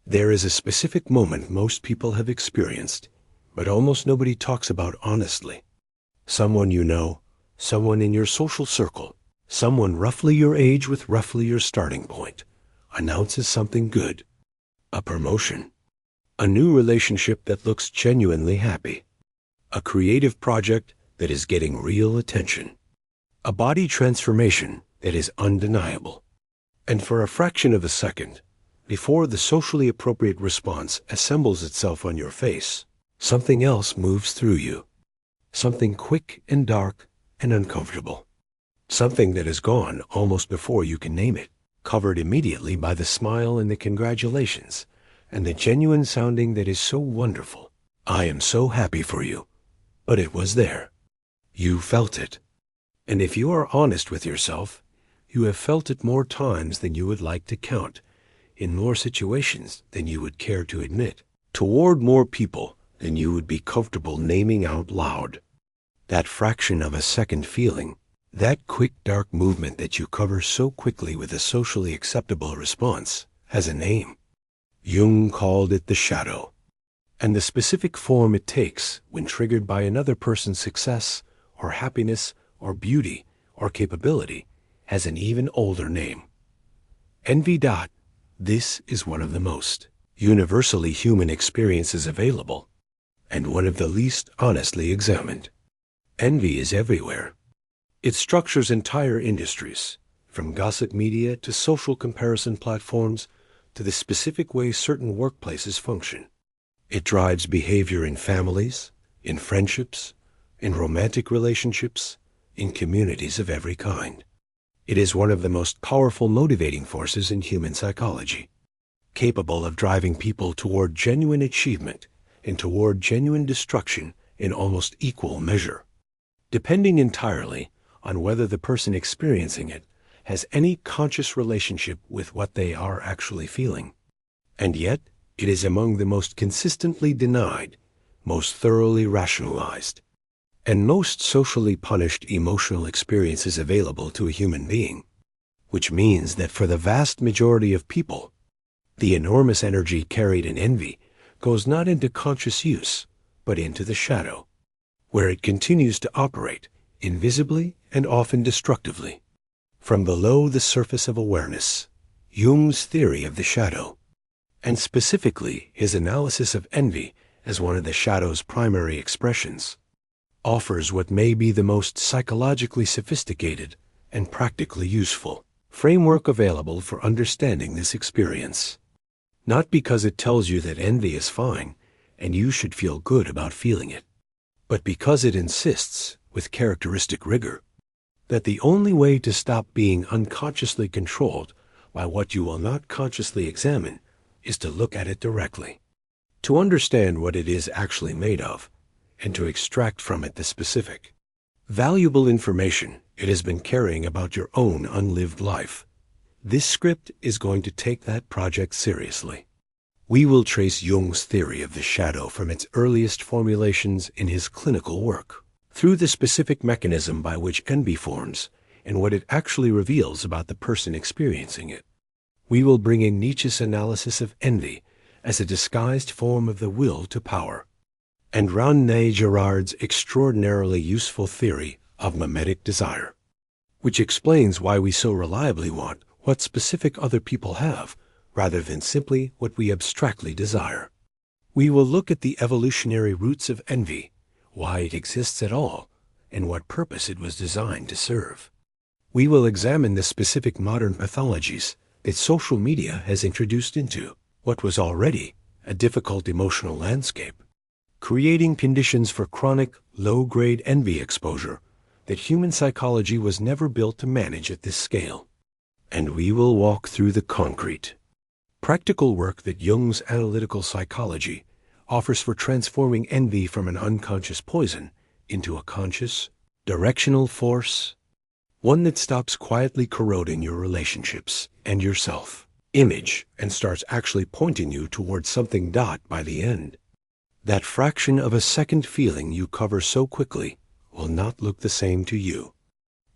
There is a specific moment most people have experienced, but almost nobody talks about honestly. Someone you know, someone in your social circle, someone roughly your age with roughly your starting point, announces something good. A promotion. A new relationship that looks genuinely happy. A creative project that is getting real attention. A body transformation that is undeniable. And for a fraction of a second, before the socially appropriate response assembles itself on your face, something else moves through you. Something quick and dark and uncomfortable. Something that is gone almost before you can name it, covered immediately by the smile and the congratulations, and the genuine sounding that is so wonderful. I am so happy for you. But it was there. You felt it. And if you are honest with yourself, you have felt it more times than you would like to count, in more situations than you would care to admit, toward more people than you would be comfortable naming out loud. That fraction of a second feeling, that quick dark movement that you cover so quickly with a socially acceptable response, has a name. Jung called it the shadow. And the specific form it takes when triggered by another person's success, or happiness, or beauty, or capability, has an even older name. Envy. This is one of the most universally human experiences available, and one of the least honestly examined. Envy is everywhere. It structures entire industries, from gossip media to social comparison platforms to the specific way certain workplaces function. It drives behavior in families, in friendships, in romantic relationships, in communities of every kind. It is one of the most powerful motivating forces in human psychology, capable of driving people toward genuine achievement and toward genuine destruction in almost equal measure, depending entirely on whether the person experiencing it has any conscious relationship with what they are actually feeling. And yet, it is among the most consistently denied, most thoroughly rationalized, and most socially punished emotional experiences available to a human being, which means that for the vast majority of people, the enormous energy carried in envy goes not into conscious use, but into the shadow, where it continues to operate invisibly and often destructively. From below the surface of awareness, Jung's theory of the shadow, and specifically his analysis of envy as one of the shadow's primary expressions, offers what may be the most psychologically sophisticated and practically useful framework available for understanding this experience. Not because it tells you that envy is fine and you should feel good about feeling it, but because it insists, with characteristic rigor, that the only way to stop being unconsciously controlled by what you will not consciously examine is to look at it directly, to understand what it is actually made of, and to extract from it the specific, valuable information it has been carrying about your own unlived life. This script is going to take that project seriously. We will trace Jung's theory of the shadow from its earliest formulations in his clinical work, through the specific mechanism by which envy forms and what it actually reveals about the person experiencing it. We will bring in Nietzsche's analysis of envy as a disguised form of the will to power, and René Girard's extraordinarily useful theory of mimetic desire, which explains why we so reliably want what specific other people have, rather than simply what we abstractly desire. We will look at the evolutionary roots of envy, why it exists at all, and what purpose it was designed to serve. We will examine the specific modern pathologies that social media has introduced into what was already a difficult emotional landscape, creating conditions for chronic, low-grade envy exposure that human psychology was never built to manage at this scale. And we will walk through the concrete, practical work that Jung's analytical psychology offers for transforming envy from an unconscious poison into a conscious, directional force, one that stops quietly corroding your relationships and your self-image and starts actually pointing you towards something by the end. That fraction of a second feeling you cover so quickly will not look the same to you.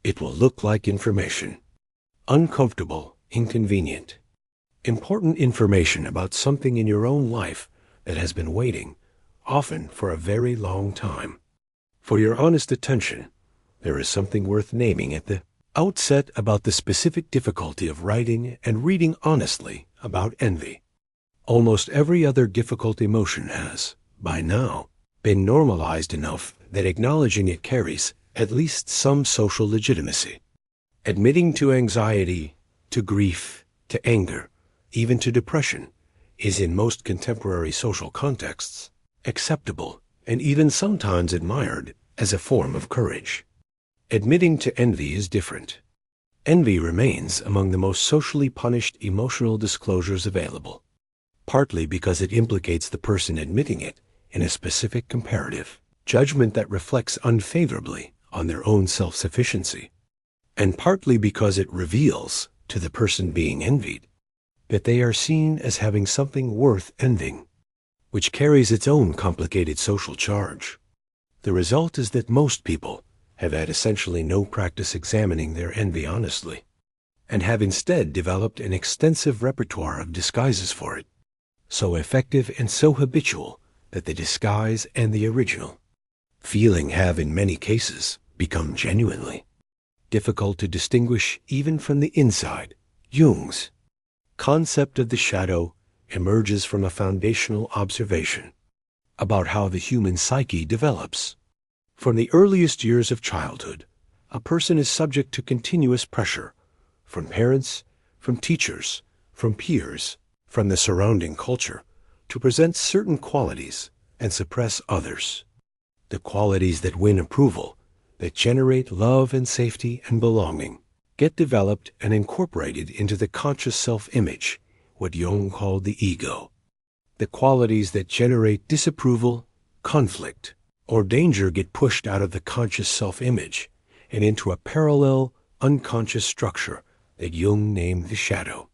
It will look like information. Uncomfortable, inconvenient, Important information about something in your own life that has been waiting, often for a very long time. For your honest attention, there is something worth naming at the outset about the specific difficulty of writing and reading honestly about envy. Almost every other difficult emotion has, by now, been normalized enough that acknowledging it carries at least some social legitimacy. Admitting to anxiety, to grief, to anger, even to depression, is in most contemporary social contexts acceptable and even sometimes admired as a form of courage. Admitting to envy is different. Envy remains among the most socially punished emotional disclosures available, partly because it implicates the person admitting it in a specific comparative judgment that reflects unfavorably on their own self-sufficiency, and partly because it reveals to the person being envied that they are seen as having something worth envying, which carries its own complicated social charge. The result is that most people have had essentially no practice examining their envy honestly, and have instead developed an extensive repertoire of disguises for it, so effective and so habitual that the disguise and the original feeling have in many cases become genuinely difficult to distinguish even from the inside. Jung's concept of the shadow emerges from a foundational observation about how the human psyche develops. From the earliest years of childhood, a person is subject to continuous pressure from parents, from teachers, from peers, from the surrounding culture to present certain qualities and suppress others. The qualities that win approval, that generate love and safety and belonging, get developed and incorporated into the conscious self-image, what Jung called the ego. The qualities that generate disapproval, conflict, or danger get pushed out of the conscious self-image and into a parallel, unconscious structure that Jung named the shadow.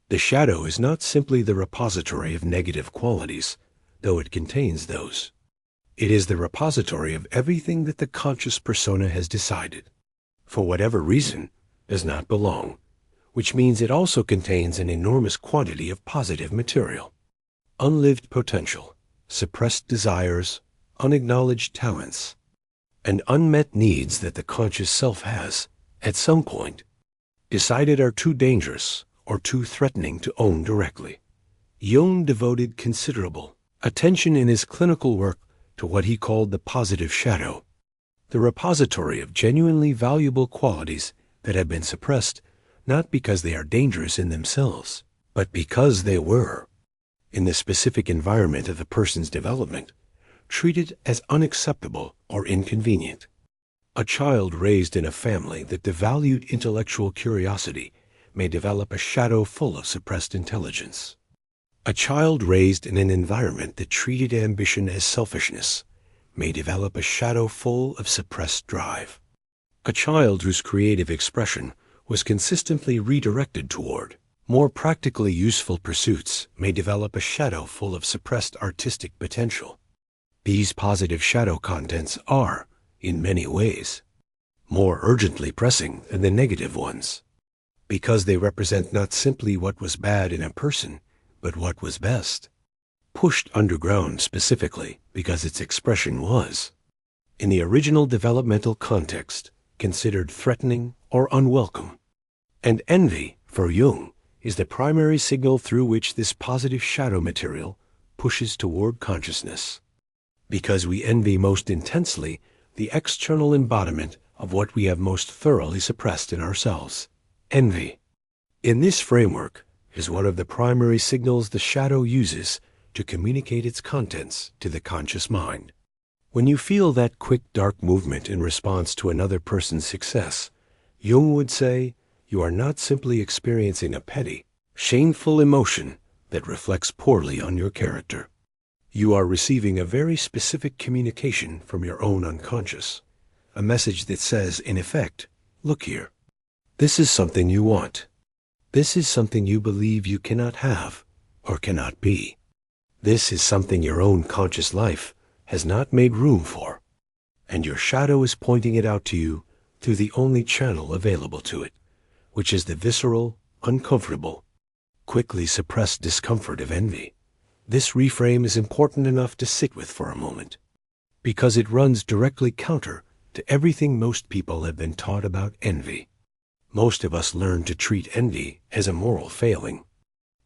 The shadow is not simply the repository of negative qualities, though it contains those. It is the repository of everything that the conscious persona has decided, for whatever reason, does not belong, which means it also contains an enormous quantity of positive material, unlived potential, suppressed desires, unacknowledged talents, and unmet needs that the conscious self has, at some point, decided are too dangerous or too threatening to own directly. Jung devoted considerable attention in his clinical work to what he called the positive shadow, the repository of genuinely valuable qualities that have been suppressed not because they are dangerous in themselves, but because they were, in the specific environment of the person's development, treated as unacceptable or inconvenient. A child raised in a family that devalued intellectual curiosity may develop a shadow full of suppressed intelligence. A child raised in an environment that treated ambition as selfishness may develop a shadow full of suppressed drive. A child whose creative expression was consistently redirected toward more practically useful pursuits may develop a shadow full of suppressed artistic potential. These positive shadow contents are, in many ways, more urgently pressing than the negative ones, because they represent not simply what was bad in a person, but what was best, pushed underground specifically because its expression was, in the original developmental context, considered threatening or unwelcome. And envy, for Jung, is the primary signal through which this positive shadow material pushes toward consciousness. Because we envy most intensely the external embodiment of what we have most thoroughly suppressed in ourselves, envy. In this framework is one of the primary signals the shadow uses to communicate its contents to the conscious mind. When you feel that quick dark movement in response to another person's success, Jung would say, you are not simply experiencing a petty, shameful emotion that reflects poorly on your character. You are receiving a very specific communication from your own unconscious, a message that says, in effect, look here, this is something you want. This is something you believe you cannot have or cannot be. This is something your own conscious life has not made room for, and your shadow is pointing it out to you through the only channel available to it, which is the visceral, uncomfortable, quickly suppressed discomfort of envy. This reframe is important enough to sit with for a moment, because it runs directly counter to everything most people have been taught about envy. Most of us learn to treat envy as a moral failing,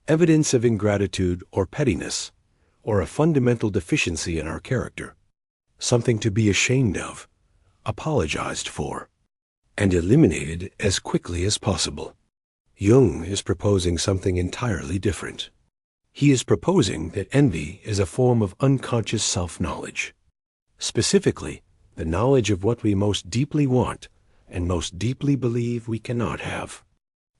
evidence of ingratitude or pettiness, or a fundamental deficiency in our character, something to be ashamed of, apologized for, and eliminated as quickly as possible. Jung is proposing something entirely different. He is proposing that envy is a form of unconscious self-knowledge, specifically the knowledge of what we most deeply want and most deeply believe we cannot have,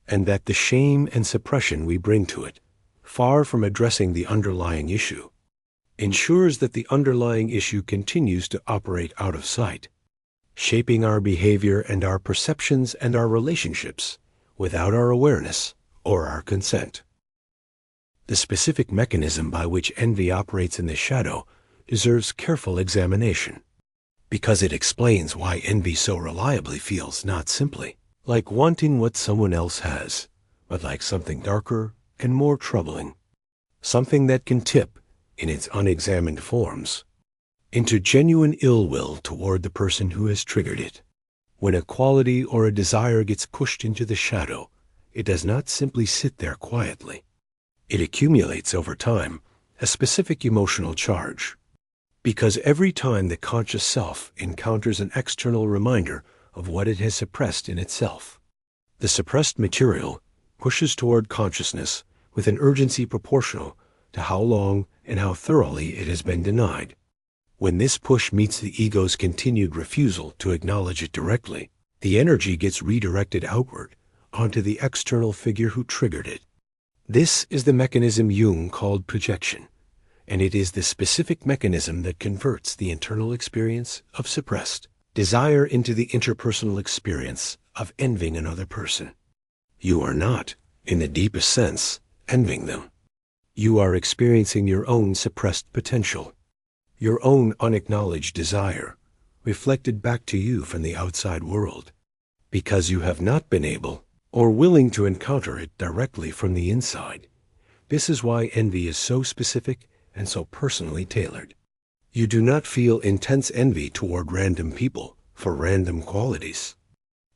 and that the shame and suppression we bring to it, far from addressing the underlying issue, ensures that the underlying issue continues to operate out of sight, shaping our behavior and our perceptions and our relationships without our awareness or our consent. The specific mechanism by which envy operates in the shadow deserves careful examination, because it explains why envy so reliably feels not simply like wanting what someone else has, but like something darker and more troubling, something that can tip, in its unexamined forms, into genuine ill will toward the person who has triggered it. When a quality or a desire gets pushed into the shadow, it does not simply sit there quietly. It accumulates over time a specific emotional charge, because every time the conscious self encounters an external reminder of what it has suppressed in itself, the suppressed material pushes toward consciousness with an urgency proportional to how long and how thoroughly it has been denied. When this push meets the ego's continued refusal to acknowledge it directly, the energy gets redirected outward onto the external figure who triggered it. This is the mechanism Jung called projection, and it is the specific mechanism that converts the internal experience of suppressed desire into the interpersonal experience of envying another person. You are not, in the deepest sense, envying them. You are experiencing your own suppressed potential, your own unacknowledged desire, reflected back to you from the outside world, because you have not been able or willing to encounter it directly from the inside. This is why envy is so specific and so personally tailored. You do not feel intense envy toward random people for random qualities.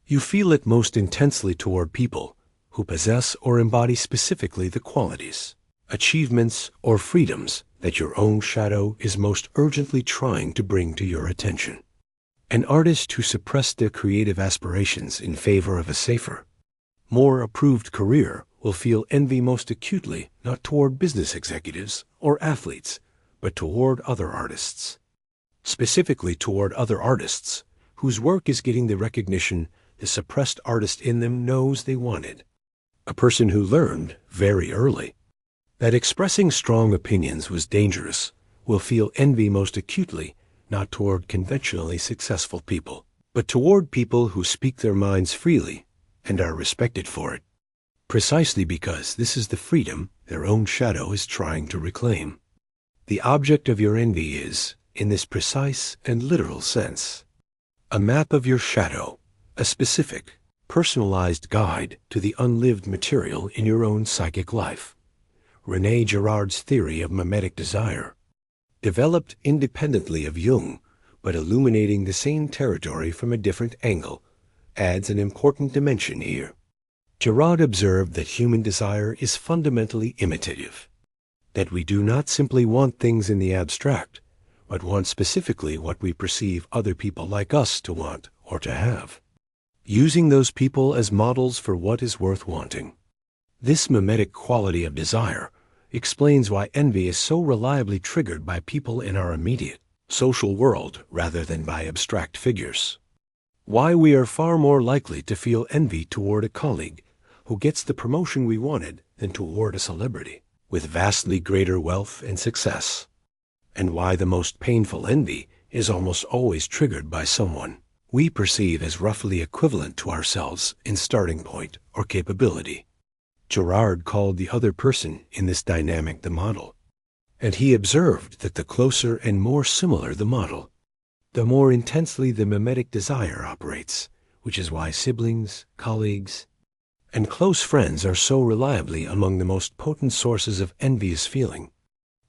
You feel it most intensely toward people who possess or embody specifically the qualities, achievements, or freedoms that your own shadow is most urgently trying to bring to your attention. An artist who suppressed their creative aspirations in favor of a safer, more approved career will feel envy most acutely not toward business executives or athletes, but toward other artists. Specifically toward other artists whose work is getting the recognition the suppressed artist in them knows they wanted. A person who learned, very early, that expressing strong opinions was dangerous will feel envy most acutely not toward conventionally successful people, but toward people who speak their minds freely and are respected for it, precisely because this is the freedom their own shadow is trying to reclaim. The object of your envy is, in this precise and literal sense, a map of your shadow, a specific, personalized guide to the unlived material in your own psychic life. René Girard's theory of mimetic desire, developed independently of Jung, but illuminating the same territory from a different angle, adds an important dimension here. Girard observed that human desire is fundamentally imitative, that we do not simply want things in the abstract, but want specifically what we perceive other people like us to want or to have, using those people as models for what is worth wanting. This mimetic quality of desire explains why envy is so reliably triggered by people in our immediate social world rather than by abstract figures. Why we are far more likely to feel envy toward a colleague who gets the promotion we wanted than toward a celebrity with vastly greater wealth and success. And why the most painful envy is almost always triggered by someone we perceive as roughly equivalent to ourselves in starting point or capability. Girard called the other person in this dynamic the model, and he observed that the closer and more similar the model, the more intensely the mimetic desire operates, which is why siblings, colleagues, And close friends are so reliably among the most potent sources of envious feeling.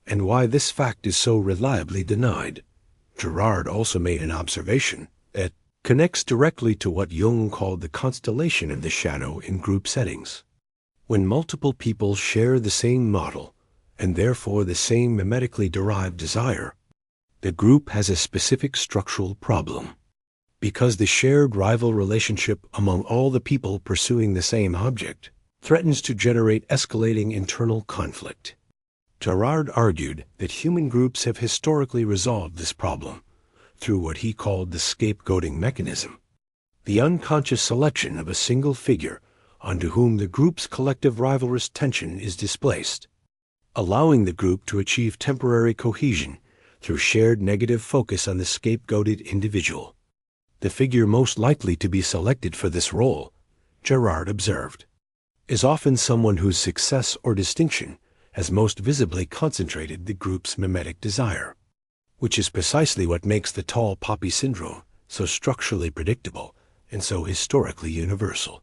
And why this fact is so reliably denied. Girard also made an observation that connects directly to what Jung called the constellation of the shadow in group settings. When multiple people share the same model, and therefore the same mimetically derived desire, the group has a specific structural problem. Because the shared rival relationship among all the people pursuing the same object threatens to generate escalating internal conflict. Girard argued that human groups have historically resolved this problem through what he called the scapegoating mechanism, the unconscious selection of a single figure onto whom the group's collective rivalrous tension is displaced, allowing the group to achieve temporary cohesion through shared negative focus on the scapegoated individual. The figure most likely to be selected for this role, Girard observed, is often someone whose success or distinction has most visibly concentrated the group's mimetic desire, which is precisely what makes the tall poppy syndrome so structurally predictable and so historically universal.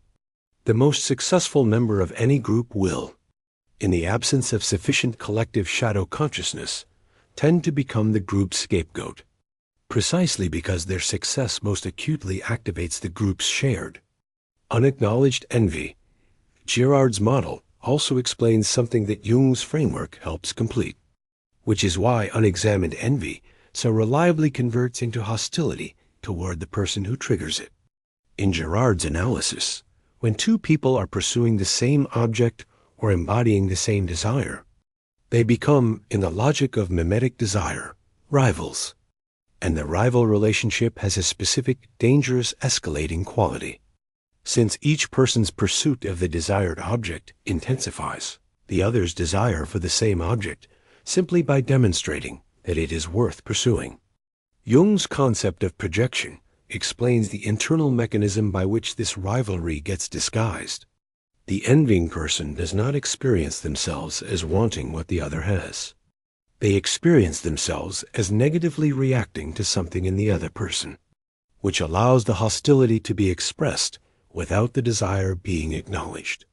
The most successful member of any group will, in the absence of sufficient collective shadow consciousness, tend to become the group's scapegoat, precisely because their success most acutely activates the group's shared, unacknowledged envy. Girard's model also explains something that Jung's framework helps complete, which is why unexamined envy so reliably converts into hostility toward the person who triggers it. In Girard's analysis, when two people are pursuing the same object or embodying the same desire, they become, in the logic of mimetic desire, rivals. And the rival relationship has a specific, dangerous, escalating quality. Since each person's pursuit of the desired object intensifies the other's desire for the same object simply by demonstrating that it is worth pursuing. Jung's concept of projection explains the internal mechanism by which this rivalry gets disguised. The envying person does not experience themselves as wanting what the other has. They experience themselves as negatively reacting to something in the other person, which allows the hostility to be expressed without the desire being acknowledged.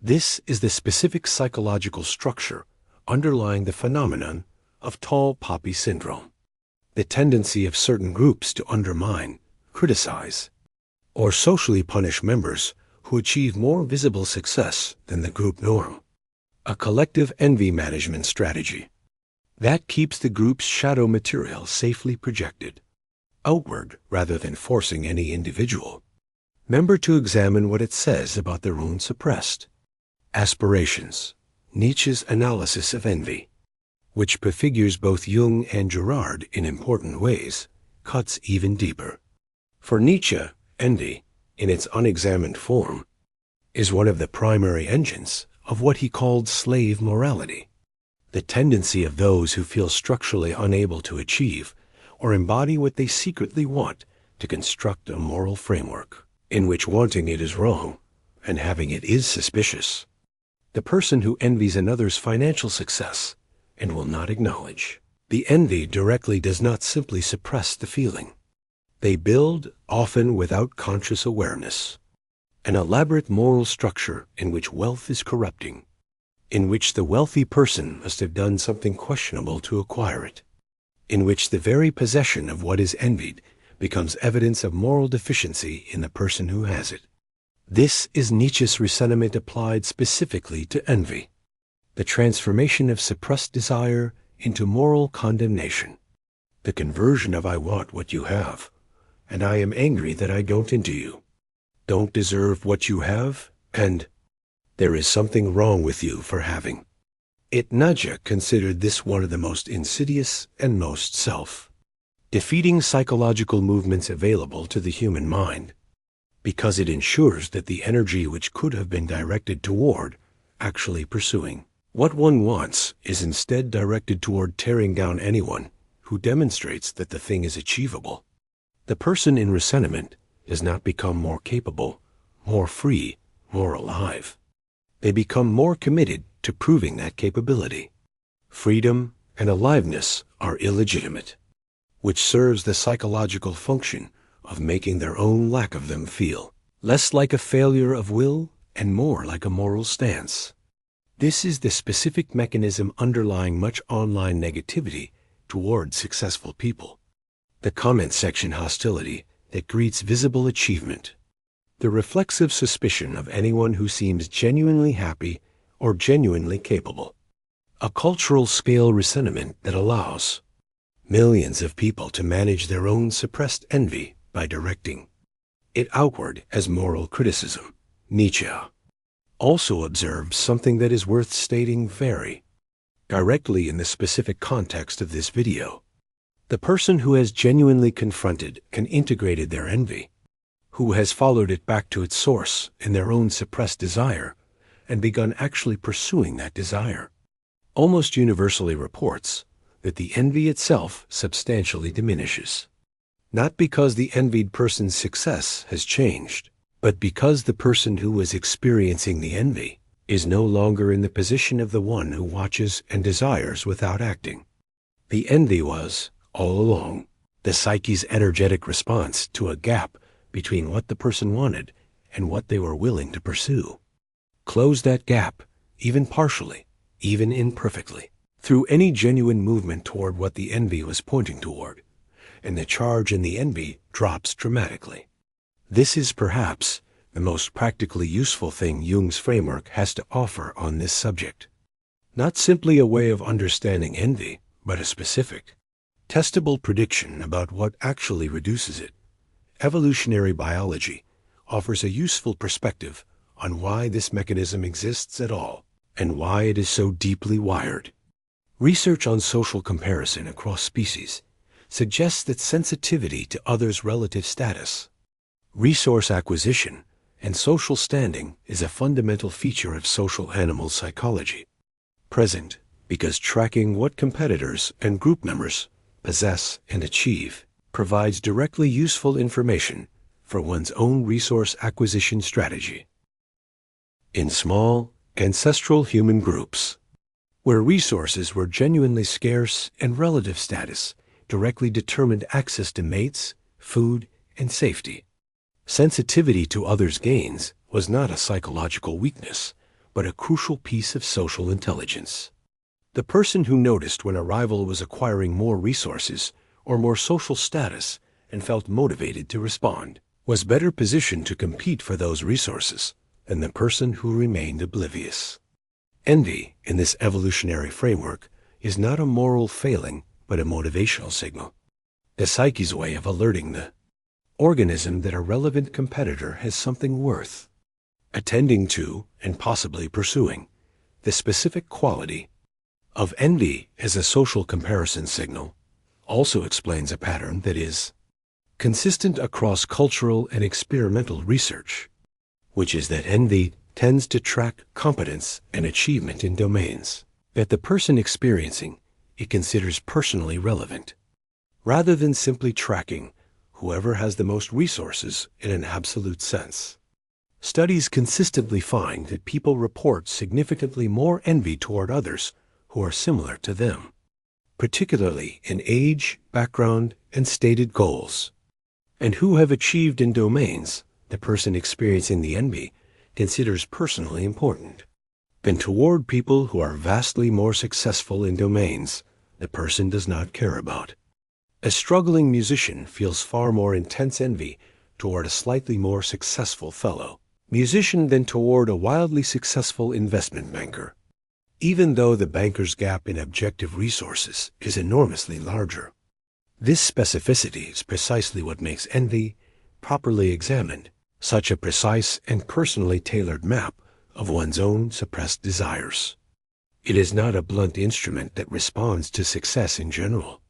This is the specific psychological structure underlying the phenomenon of tall poppy syndrome, the tendency of certain groups to undermine, criticize, or socially punish members who achieve more visible success than the group norm, a collective envy management strategy that keeps the group's shadow material safely projected outward rather than forcing any individual member to examine what it says about their own suppressed aspirations. Nietzsche's analysis of envy, which prefigures both Jung and Girard in important ways, cuts even deeper. For Nietzsche, envy, in its unexamined form, is one of the primary engines of what he called slave morality, the tendency of those who feel structurally unable to achieve or embody what they secretly want to construct a moral framework in which wanting it is wrong and having it is suspicious. The person who envies another's financial success and will not acknowledge the envy directly does not simply suppress the feeling. They build, often without conscious awareness, an elaborate moral structure in which wealth is corrupting, in which the wealthy person must have done something questionable to acquire it, in which the very possession of what is envied becomes evidence of moral deficiency in the person who has it. This is Nietzsche's ressentiment applied specifically to envy, the transformation of suppressed desire into moral condemnation, the conversion of I want what you have, and I am angry that I don't into you, don't deserve what you have, and there is something wrong with you for having it. Nietzsche considered this one of the most insidious and most self-defeating psychological movements available to the human mind, because it ensures that the energy which could have been directed toward actually pursuing what one wants is instead directed toward tearing down anyone who demonstrates that the thing is achievable. The person in ressentiment does not become more capable, more free, more alive. They become more committed to proving that capability. Freedom and aliveness are illegitimate, which serves the psychological function of making their own lack of them feel less like a failure of will and more like a moral stance. This is the specific mechanism underlying much online negativity toward successful people. The comment section hostility that greets visible achievement. The reflexive suspicion of anyone who seems genuinely happy or genuinely capable. A cultural scale ressentiment that allows millions of people to manage their own suppressed envy by directing it outward as moral criticism. Nietzsche also observes something that is worth stating very directly in the specific context of this video. The person who has genuinely confronted and integrated their envy, who has followed it back to its source in their own suppressed desire and begun actually pursuing that desire, almost universally reports that the envy itself substantially diminishes. Not because the envied person's success has changed, but because the person who was experiencing the envy is no longer in the position of the one who watches and desires without acting. The envy was, all along, the psyche's energetic response to a gap between what the person wanted and what they were willing to pursue. Close that gap, even partially, even imperfectly, through any genuine movement toward what the envy was pointing toward, and the charge in the envy drops dramatically. This is perhaps the most practically useful thing Jung's framework has to offer on this subject. Not simply a way of understanding envy, but a specific, testable prediction about what actually reduces it. Evolutionary biology offers a useful perspective on why this mechanism exists at all and why it is so deeply wired. Research on social comparison across species suggests that sensitivity to others' relative status, resource acquisition, and social standing is a fundamental feature of social animal psychology. Present because tracking what competitors and group members possess and achieve provides directly useful information for one's own resource acquisition strategy. In small, ancestral human groups, where resources were genuinely scarce and relative status directly determined access to mates, food, and safety, sensitivity to others' gains was not a psychological weakness, but a crucial piece of social intelligence. The person who noticed when a rival was acquiring more resources or more social status and felt motivated to respond was better positioned to compete for those resources than the person who remained oblivious. Envy, in this evolutionary framework, is not a moral failing but a motivational signal. The psyche's way of alerting the organism that a relevant competitor has something worth attending to and possibly pursuing. The specific quality of envy as a social comparison signal also explains a pattern that is consistent across cultural and experimental research, which is that envy tends to track competence and achievement in domains that the person experiencing it considers personally relevant, rather than simply tracking whoever has the most resources in an absolute sense. Studies consistently find that people report significantly more envy toward others who are similar to them, particularly in age, background, and stated goals, and who have achieved in domains the person experiencing the envy considers personally important, than toward people who are vastly more successful in domains the person does not care about. A struggling musician feels far more intense envy toward a slightly more successful fellow musician than toward a wildly successful investment banker, even though the banker's gap in objective resources is enormously larger. This specificity is precisely what makes envy, properly examined, such a precise and personally tailored map of one's own suppressed desires. It is not a blunt instrument that responds to success in general.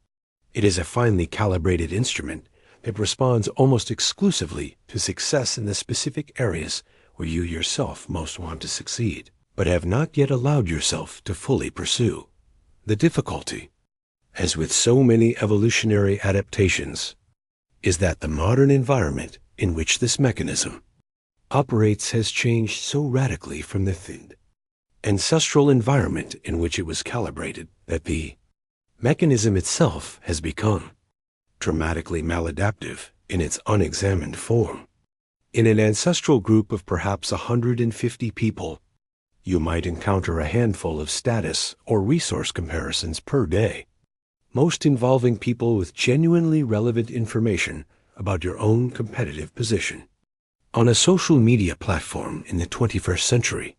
It is a finely calibrated instrument that responds almost exclusively to success in the specific areas where you yourself most want to succeed, but have not yet allowed yourself to fully pursue. The difficulty, as with so many evolutionary adaptations, is that the modern environment in which this mechanism operates has changed so radically from the ancestral environment in which it was calibrated that the mechanism itself has become dramatically maladaptive in its unexamined form. In an ancestral group of perhaps 150 people, you might encounter a handful of status or resource comparisons per day, most involving people with genuinely relevant information about your own competitive position. On a social media platform in the 21st century,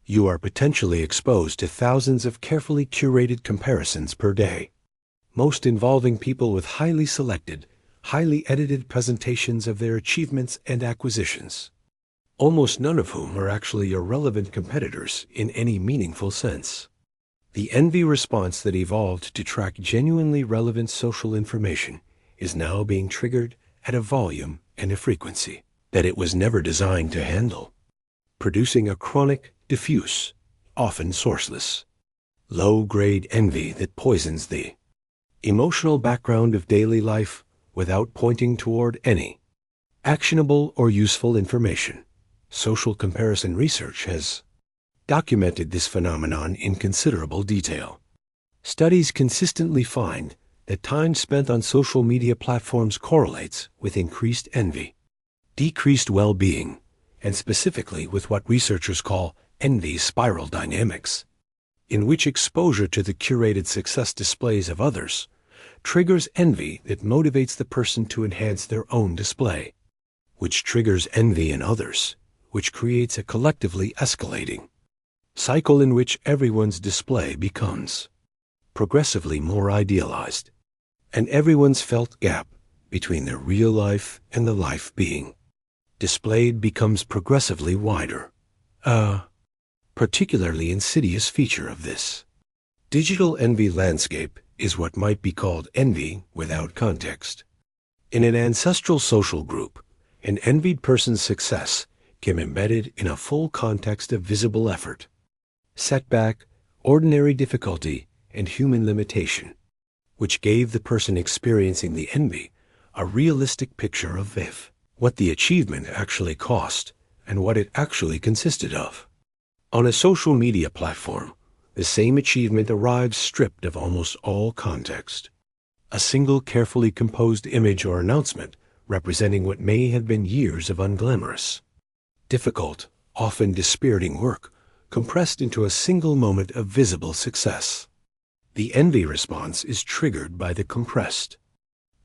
you are potentially exposed to thousands of carefully curated comparisons per day, most involving people with highly selected, highly edited presentations of their achievements and acquisitions, almost none of whom are actually your relevant competitors in any meaningful sense. The envy response that evolved to track genuinely relevant social information is now being triggered at a volume and a frequency that it was never designed to handle, producing a chronic, diffuse, often sourceless, low-grade envy that poisons the emotional background of daily life without pointing toward any actionable or useful information. Social comparison research has documented this phenomenon in considerable detail. Studies consistently find that time spent on social media platforms correlates with increased envy, decreased well-being, and specifically with what researchers call envy spiral dynamics, in which exposure to the curated success displays of others triggers envy that motivates the person to enhance their own display, which triggers envy in others, which creates a collectively escalating cycle in which everyone's display becomes progressively more idealized, and everyone's felt gap between their real life and the life being displayed becomes progressively wider. Particularly insidious feature of this digital envy landscape is what might be called envy without context. In an ancestral social group, an envied person's success came embedded in a full context of visible effort, setback, ordinary difficulty, and human limitation, which gave the person experiencing the envy a realistic picture of what the achievement actually cost and what it actually consisted of. On a social media platform, the same achievement arrives stripped of almost all context. A single carefully composed image or announcement representing what may have been years of unglamorous, difficult, often dispiriting work compressed into a single moment of visible success. The envy response is triggered by the compressed,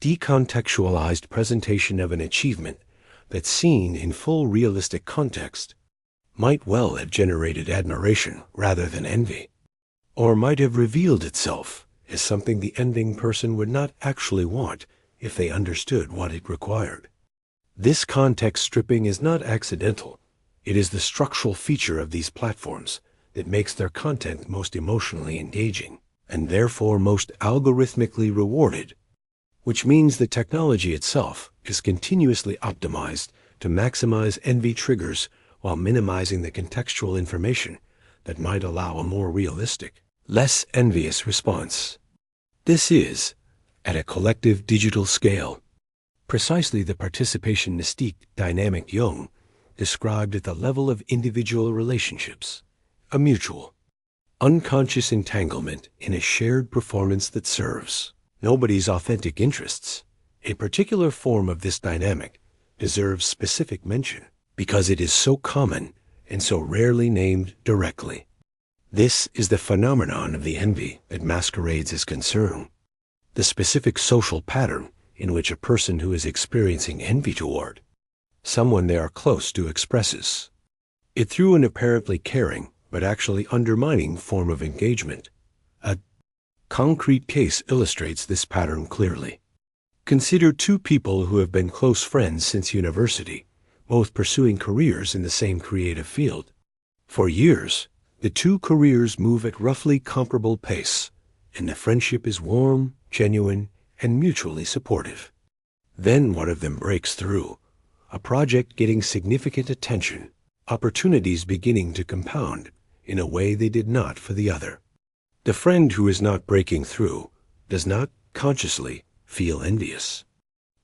decontextualized presentation of an achievement that, seen in full realistic context, might well have generated admiration rather than envy, or might have revealed itself as something the envying person would not actually want if they understood what it required. This context stripping is not accidental. It is the structural feature of these platforms that makes their content most emotionally engaging and therefore most algorithmically rewarded, which means the technology itself is continuously optimized to maximize envy triggers while minimizing the contextual information that might allow a more realistic, less envious response. This is, at a collective digital scale, precisely the participation mystique dynamic Jung described at the level of individual relationships, a mutual, unconscious entanglement in a shared performance that serves nobody's authentic interests. A particular form of this dynamic deserves specific mention because it is so common and so rarely named directly. This is the phenomenon of the envy that masquerades as concern, the specific social pattern in which a person who is experiencing envy toward someone they are close to expresses it through an apparently caring but actually undermining form of engagement. A concrete case illustrates this pattern clearly. Consider two people who have been close friends since university, both pursuing careers in the same creative field. For years, the two careers move at roughly comparable pace, and the friendship is warm, genuine, and mutually supportive. Then one of them breaks through, a project getting significant attention, opportunities beginning to compound in a way they did not for the other. The friend who is not breaking through does not consciously feel envious.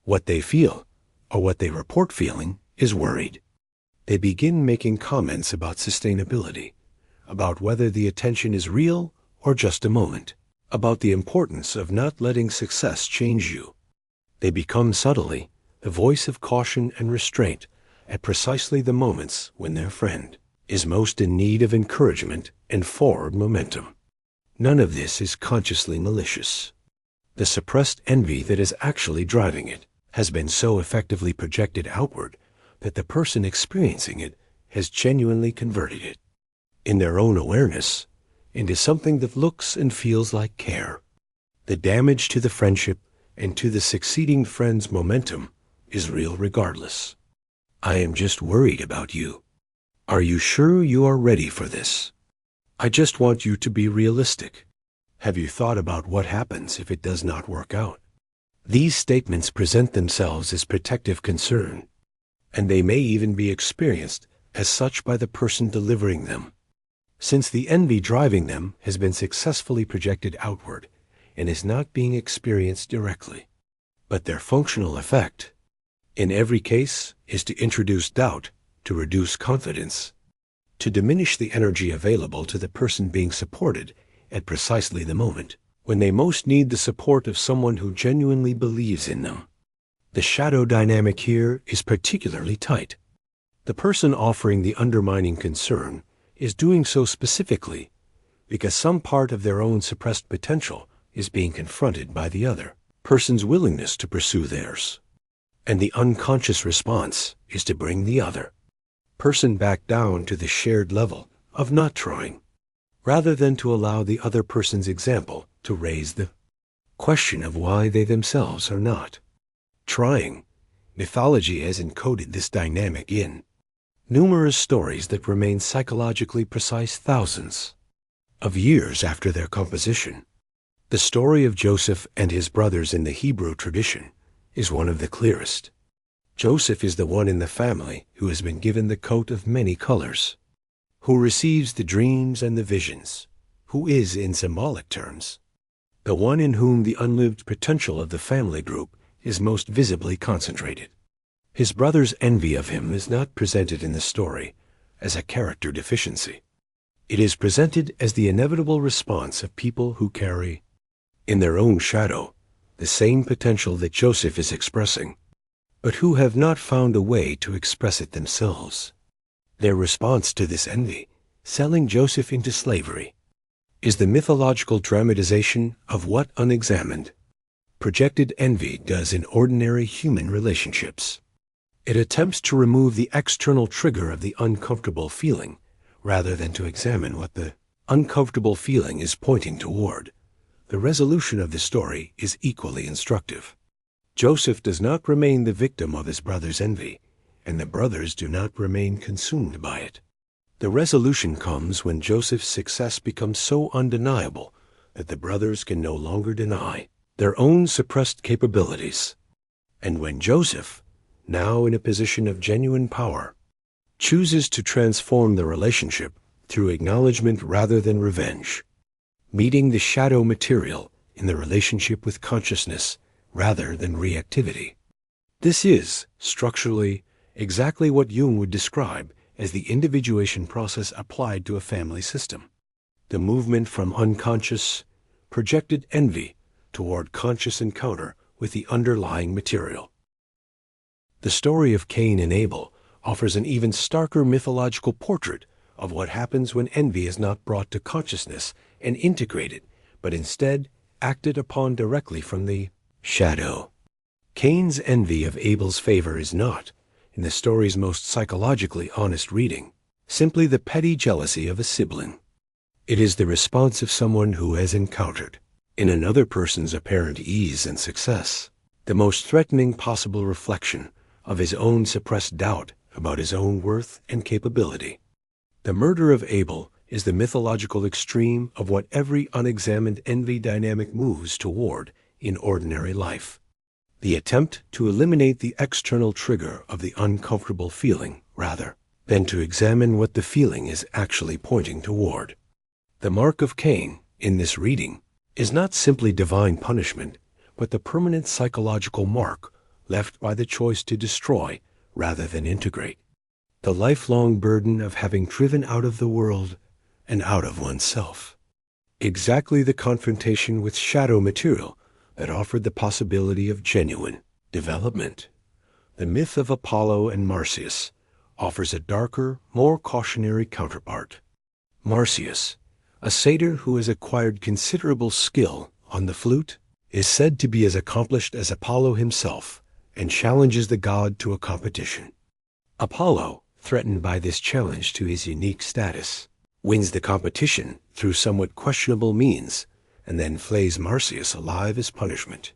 What they feel, or what they report feeling, is worried. They begin making comments about sustainability, about whether the attention is real or just a moment, about the importance of not letting success change you. They become subtly the voice of caution and restraint at precisely the moments when their friend is most in need of encouragement and forward momentum. None of this is consciously malicious. The suppressed envy that is actually driving it has been so effectively projected outward that the person experiencing it has genuinely converted it, in their own awareness, into something that looks and feels like care. The damage to the friendship and to the succeeding friend's momentum is real regardless. I am just worried about you. Are you sure you are ready for this? I just want you to be realistic. Have you thought about what happens if it does not work out? These statements present themselves as protective concern, and they may even be experienced as such by the person delivering them, since the envy driving them has been successfully projected outward and is not being experienced directly. But their functional effect, in every case, is to introduce doubt, to reduce confidence, to diminish the energy available to the person being supported at precisely the moment when they most need the support of someone who genuinely believes in them. The shadow dynamic here is particularly tight. The person offering the undermining concern is doing so specifically because some part of their own suppressed potential is being confronted by the other person's willingness to pursue theirs. And the unconscious response is to bring the other person back down to the shared level of not trying, rather than to allow the other person's example to raise the question of why they themselves are not trying. Mythology has encoded this dynamic in numerous stories that remain psychologically precise thousands of years after their composition. The story of Joseph and his brothers in the Hebrew tradition is one of the clearest. Joseph is the one in the family who has been given the coat of many colors, who receives the dreams and the visions, who is, in symbolic terms, the one in whom the unlived potential of the family group is most visibly concentrated. His brother's envy of him is not presented in the story as a character deficiency. It is presented as the inevitable response of people who carry, in their own shadow, the same potential that Joseph is expressing, but who have not found a way to express it themselves. Their response to this envy, selling Joseph into slavery, is the mythological dramatization of what unexamined, projected envy does in ordinary human relationships. It attempts to remove the external trigger of the uncomfortable feeling, rather than to examine what the uncomfortable feeling is pointing toward. The resolution of the story is equally instructive. Joseph does not remain the victim of his brother's envy, and the brothers do not remain consumed by it. The resolution comes when Joseph's success becomes so undeniable that the brothers can no longer deny their own suppressed capabilities, and when Joseph, now in a position of genuine power, chooses to transform the relationship through acknowledgement rather than revenge, meeting the shadow material in the relationship with consciousness rather than reactivity. This is, structurally, exactly what Jung would describe as the individuation process applied to a family system. The movement from unconscious, projected envy toward conscious encounter with the underlying material. The story of Cain and Abel offers an even starker mythological portrait of what happens when envy is not brought to consciousness and integrated, but instead acted upon directly from the shadow. Cain's envy of Abel's favor is not, in the story's most psychologically honest reading, simply the petty jealousy of a sibling. It is the response of someone who has encountered, in another person's apparent ease and success, the most threatening possible reflection of his own suppressed doubt about his own worth and capability. The murder of Abel is the mythological extreme of what every unexamined envy dynamic moves toward in ordinary life. The attempt to eliminate the external trigger of the uncomfortable feeling rather than to examine what the feeling is actually pointing toward. The mark of Cain, in this reading, is not simply divine punishment, but the permanent psychological mark left by the choice to destroy rather than integrate. The lifelong burden of having driven out of the world and out of oneself. Exactly the confrontation with shadow material that offered the possibility of genuine development. The myth of Apollo and Marsyas offers a darker, more cautionary counterpart. Marsyas, a satyr who has acquired considerable skill on the flute, is said to be as accomplished as Apollo himself and challenges the god to a competition. Apollo, threatened by this challenge to his unique status, wins the competition through somewhat questionable means and then flays Marsyas alive as punishment.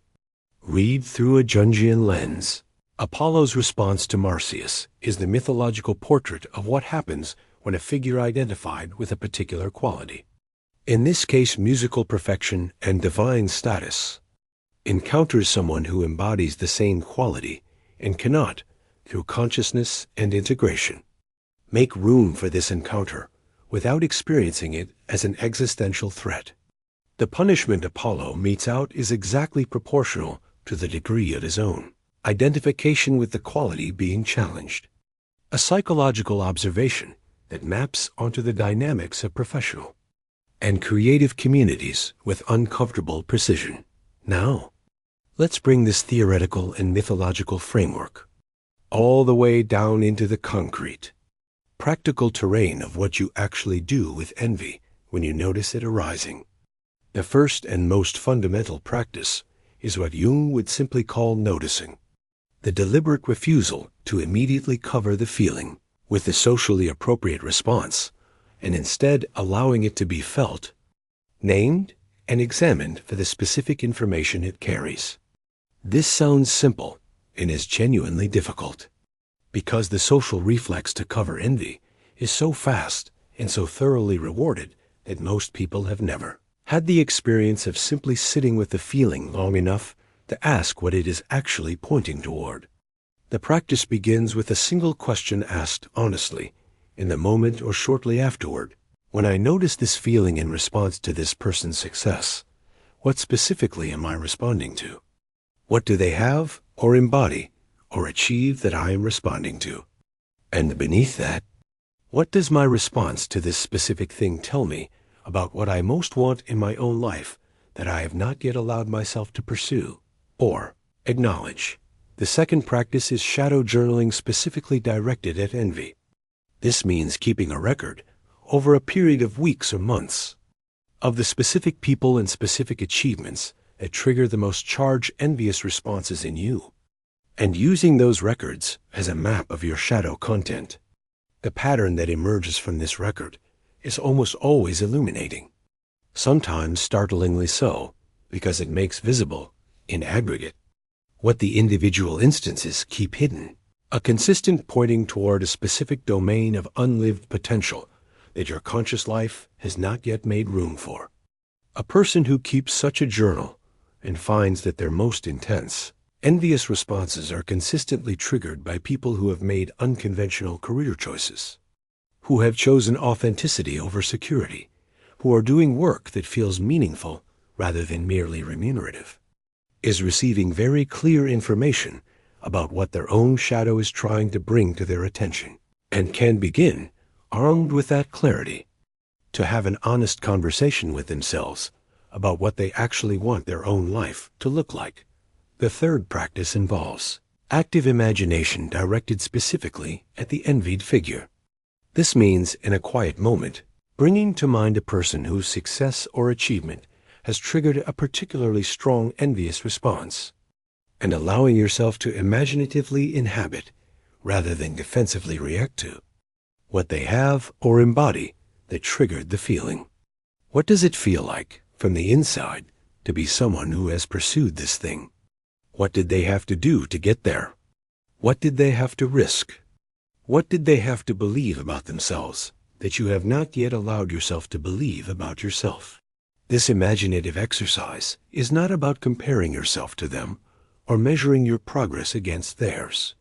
Read through a Jungian lens. Apollo's response to Marsyas is the mythological portrait of what happens when a figure identified with a particular quality, in this case musical perfection and divine status, encounters someone who embodies the same quality and cannot, through consciousness and integration, make room for this encounter without experiencing it as an existential threat. The punishment Apollo metes out is exactly proportional to the degree of his own identification with the quality being challenged, a psychological observation that maps onto the dynamics of professional and creative communities with uncomfortable precision. Now, let's bring this theoretical and mythological framework all the way down into the concrete, practical terrain of what you actually do with envy when you notice it arising. The first and most fundamental practice is what Jung would simply call noticing, the deliberate refusal to immediately cover the feeling with the socially appropriate response, and instead allowing it to be felt, named, and examined for the specific information it carries. This sounds simple and is genuinely difficult, because the social reflex to cover envy is so fast and so thoroughly rewarded that most people have never had the experience of simply sitting with the feeling long enough to ask what it is actually pointing toward. The practice begins with a single question asked honestly, in the moment or shortly afterward. When I notice this feeling in response to this person's success, what specifically am I responding to? What do they have, or embody, or achieve that I am responding to? And beneath that, what does my response to this specific thing tell me about what I most want in my own life that I have not yet allowed myself to pursue or acknowledge? The second practice is shadow journaling specifically directed at envy. This means keeping a record over a period of weeks or months of the specific people and specific achievements that trigger the most charged envious responses in you, and using those records as a map of your shadow content. The pattern that emerges from this record is almost always illuminating, sometimes startlingly so, because it makes visible, in aggregate, what the individual instances keep hidden, a consistent pointing toward a specific domain of unlived potential that your conscious life has not yet made room for. A person who keeps such a journal and finds that their most intense, envious responses are consistently triggered by people who have made unconventional career choices, who have chosen authenticity over security, who are doing work that feels meaningful rather than merely remunerative, is receiving very clear information about what their own shadow is trying to bring to their attention, and can begin, armed with that clarity, to have an honest conversation with themselves about what they actually want their own life to look like. The third practice involves active imagination directed specifically at the envied figure. This means, in a quiet moment, bringing to mind a person whose success or achievement has triggered a particularly strong envious response, and allowing yourself to imaginatively inhabit, rather than defensively react to, what they have or embody that triggered the feeling. What does it feel like, from the inside, to be someone who has pursued this thing? What did they have to do to get there? What did they have to risk? What did they have to believe about themselves that you have not yet allowed yourself to believe about yourself? This imaginative exercise is not about comparing yourself to them or measuring your progress against theirs.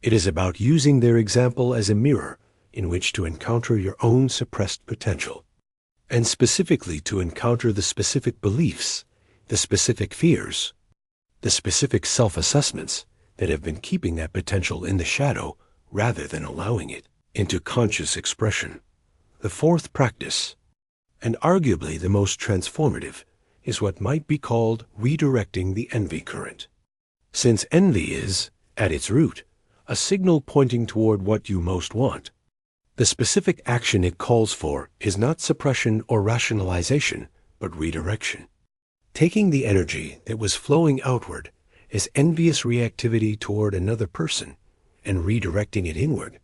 It is about using their example as a mirror in which to encounter your own suppressed potential, and specifically to encounter the specific beliefs, the specific fears, the specific self-assessments that have been keeping that potential in the shadow rather than allowing it into conscious expression. The fourth practice, and arguably the most transformative, is what might be called redirecting the envy current. Since envy is, at its root, a signal pointing toward what you most want. The specific action it calls for is not suppression or rationalization, but redirection. Taking the energy that was flowing outward as envious reactivity toward another person and redirecting it inward,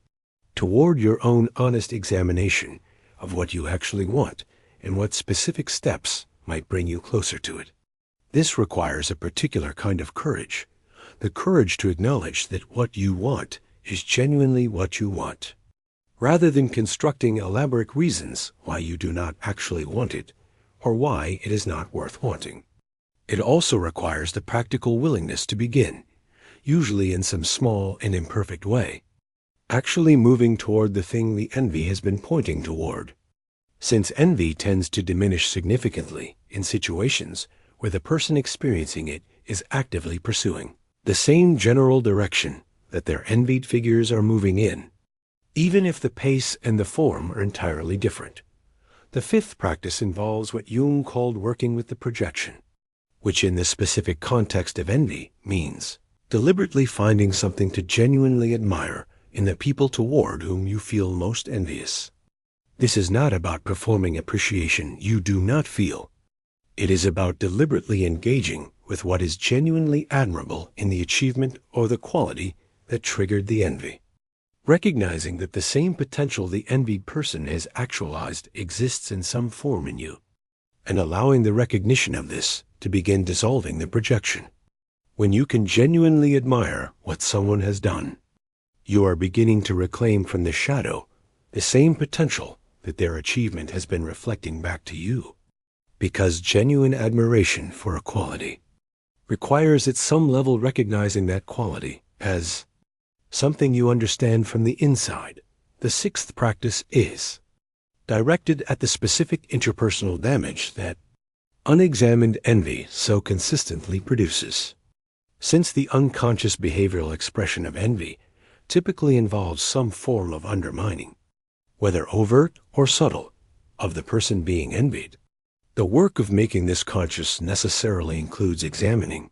toward your own honest examination of what you actually want and what specific steps might bring you closer to it. This requires a particular kind of courage, the courage to acknowledge that what you want is genuinely what you want, rather than constructing elaborate reasons why you do not actually want it or why it is not worth wanting. It also requires the practical willingness to begin, usually in some small and imperfect way, actually moving toward the thing the envy has been pointing toward. Since envy tends to diminish significantly in situations where the person experiencing it is actively pursuing the same general direction that their envied figures are moving in, even if the pace and the form are entirely different. The fifth practice involves what Jung called working with the projection, which in the specific context of envy means deliberately finding something to genuinely admire in the people toward whom you feel most envious. This is not about performing appreciation you do not feel. It is about deliberately engaging with what is genuinely admirable in the achievement or the quality that triggered the envy. Recognizing that the same potential the envied person has actualized exists in some form in you, and allowing the recognition of this to begin dissolving the projection. When you can genuinely admire what someone has done, you are beginning to reclaim from the shadow the same potential that their achievement has been reflecting back to you. Because genuine admiration for a quality requires at some level recognizing that quality as something you understand from the inside. The sixth practice is directed at the specific interpersonal damage that unexamined envy so consistently produces. Since the unconscious behavioral expression of envy typically involves some form of undermining, whether overt or subtle, of the person being envied, the work of making this conscious necessarily includes examining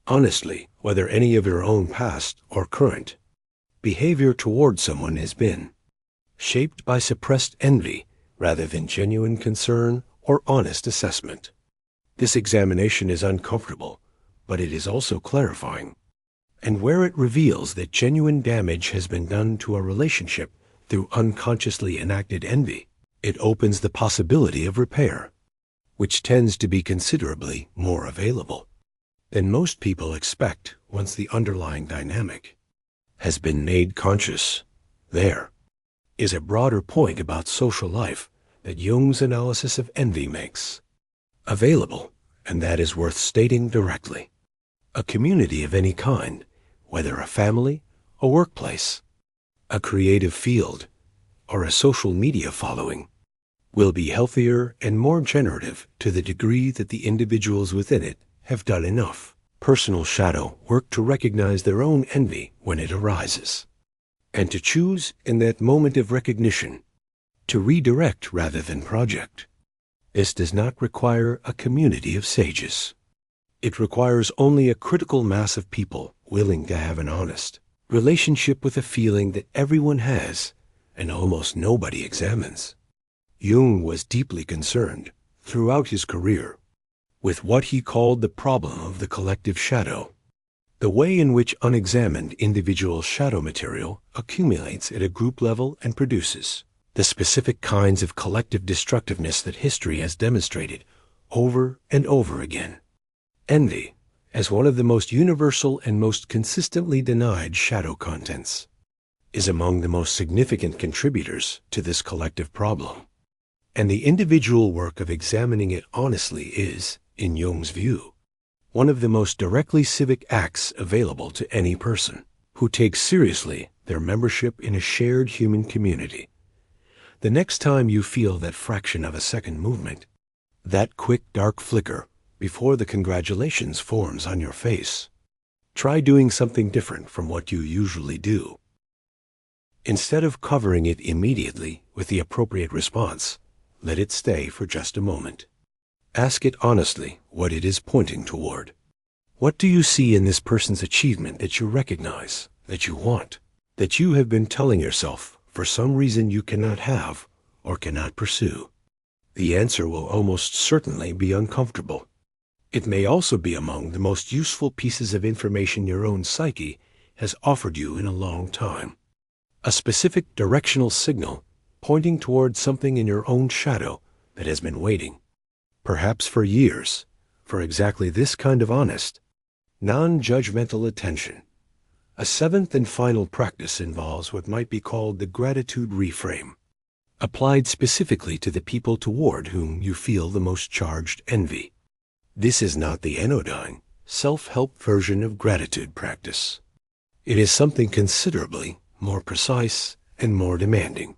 honestly whether any of your own past or current behavior toward someone has been shaped by suppressed envy rather than genuine concern or honest assessment. This examination is uncomfortable, but it is also clarifying. And where it reveals that genuine damage has been done to a relationship through unconsciously enacted envy, it opens the possibility of repair, which tends to be considerably more available than most people expect once the underlying dynamic has been made conscious. There is a broader point about social life that Jung's analysis of envy makes available, and that is worth stating directly. A community of any kind, whether a family, a workplace, a creative field, or a social media following, will be healthier and more generative to the degree that the individuals within it have done enough personal shadow work to recognize their own envy when it arises, and to choose in that moment of recognition to redirect rather than project. This does not require a community of sages. It requires only a critical mass of people willing to have an honest relationship with a feeling that everyone has and almost nobody examines. Jung was deeply concerned throughout his career with what he called the problem of the collective shadow, the way in which unexamined individual shadow material accumulates at a group level and produces the specific kinds of collective destructiveness that history has demonstrated over and over again. Envy, as one of the most universal and most consistently denied shadow contents, is among the most significant contributors to this collective problem. And the individual work of examining it honestly is, in Jung's view, one of the most directly civic acts available to any person who takes seriously their membership in a shared human community. The next time you feel that fraction of a second movement, that quick dark flicker before the congratulations forms on your face, try doing something different from what you usually do. Instead of covering it immediately with the appropriate response, let it stay for just a moment. Ask it honestly what it is pointing toward. What do you see in this person's achievement that you recognize, that you want? that you have been telling yourself for some reason you cannot have or cannot pursue. The answer will almost certainly be uncomfortable. It may also be among the most useful pieces of information your own psyche has offered you in a long time. A specific directional signal pointing towards something in your own shadow that has been waiting, perhaps for years, for exactly this kind of honest, non-judgmental attention. A seventh and final practice involves what might be called the gratitude reframe, applied specifically to the people toward whom you feel the most charged envy. This is not the anodyne, self-help version of gratitude practice. It is something considerably more precise and more demanding.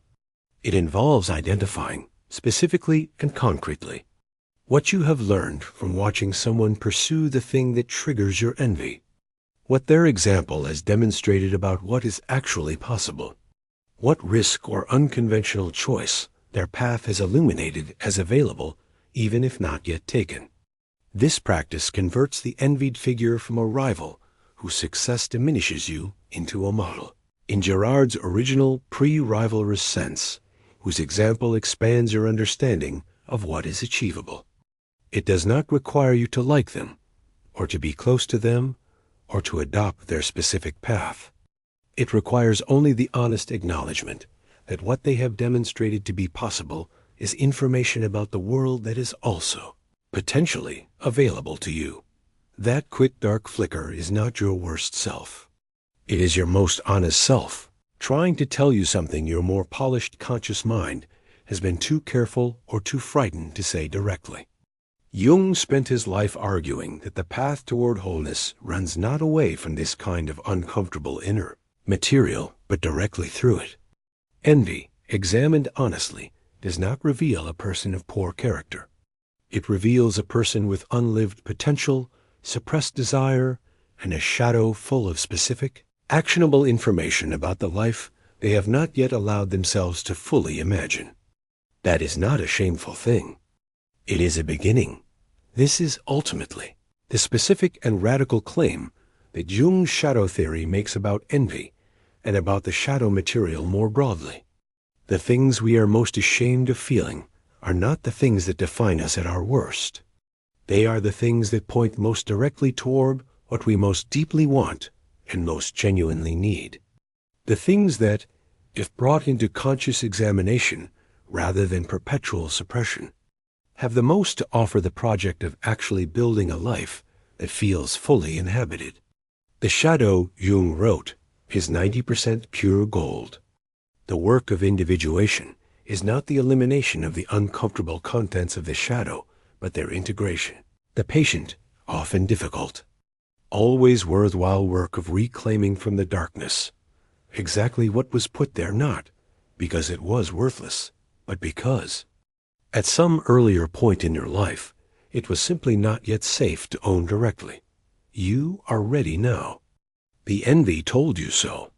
It involves identifying, specifically and concretely, what you have learned from watching someone pursue the thing that triggers your envy, what their example has demonstrated about what is actually possible, what risk or unconventional choice their path has illuminated as available, even if not yet taken. This practice converts the envied figure from a rival whose success diminishes you into a model, in Girard's original pre-rivalrous sense, whose example expands your understanding of what is achievable. It does not require you to like them, or to be close to them, or to adopt their specific path. It requires only the honest acknowledgement that what they have demonstrated to be possible is information about the world that is also, potentially, available to you. That quick dark flicker is not your worst self. It is your most honest self, trying to tell you something your more polished conscious mind has been too careful or too frightened to say directly. Jung spent his life arguing that the path toward wholeness runs not away from this kind of uncomfortable inner material, but directly through it. Envy, examined honestly, does not reveal a person of poor character. It reveals a person with unlived potential, suppressed desire, and a shadow full of specific, actionable information about the life they have not yet allowed themselves to fully imagine. That is not a shameful thing. It is a beginning. This is ultimately the specific and radical claim that Jung's shadow theory makes about envy and about the shadow material more broadly. The things we are most ashamed of feeling are not the things that define us at our worst. They are the things that point most directly toward what we most deeply want and most genuinely need. The things that, if brought into conscious examination rather than perpetual suppression, have the most to offer the project of actually building a life that feels fully inhabited. The shadow, Jung wrote, is 90% pure gold. The work of individuation is not the elimination of the uncomfortable contents of the shadow, but their integration. The patient, often difficult, always worthwhile work of reclaiming from the darkness exactly what was put there, not because it was worthless, but because, at some earlier point in your life, it was simply not yet safe to own directly. You are ready now. The envy told you so.